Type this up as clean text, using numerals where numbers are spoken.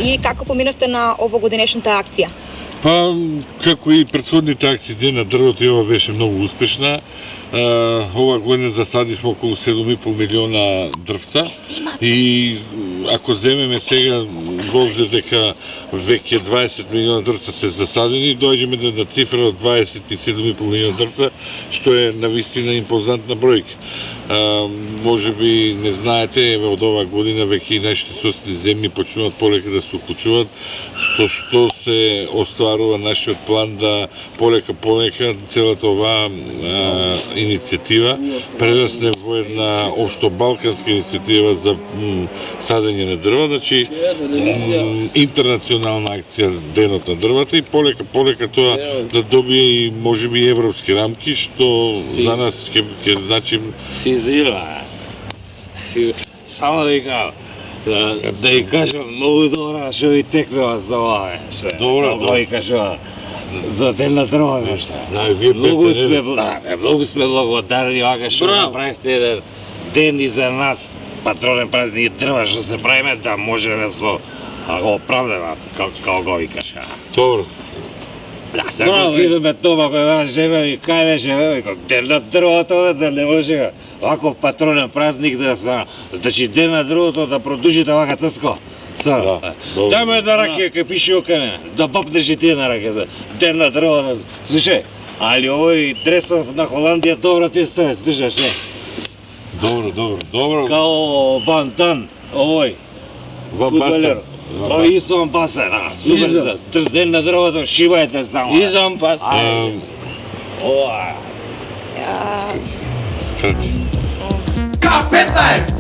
И како поминавте на овогодинешната акција? Па, како и претходните акции Ден на дрвото, и ова беше многу успешна. Ова година засадивме околу 7,5 милиона дрвца и ако земеме сега во обзир дека веќе 20 милиона дрвца се засадени, дојдеме на цифра од 27,5 милиона дрвца, што е навистина импозантна бројка. Може би не знаете, еве од оваа година веќе и нашите соседни земји почнуваат полека да се уклучуваат, со што се остварува нашиот план да полека целата оваа иницијатива прерасне во една општобалканска иницијатива за садење на дрва, значи интернационална акција Денот на дрвата и полека тоа да добие и можеби европски рамки, што за нас ќе значи. Си извинува. Само да ја кажам, многу добра што ви текнува за ова. Добро, да ја кажам за Ден на дрва нешто. Многу сме благодарни вака што направивте еден ден и за нас, патронен празник и дрва што се правиме да можеме со го оправдаме како го ви кажа. Добро. Сега идеме тоа кој вас жена и кај беше Ден на дрвото да не може ваков патронен празник да се, значи Ден на дрвото да продолжите вака црско. Дај ме една ракија кај пише окај мене, да бапнеш и ти една ракија за Ден на дрвото. Слушај, али овој дресов на Холандија добро ти стае, слушаш, не? Добро. Као Ван Дан, овој. Фудбалер. Овој Ison Пастер, супер, Ден на дрвото, шибајте само. Ison Пастер. Ова. Скрати. K15!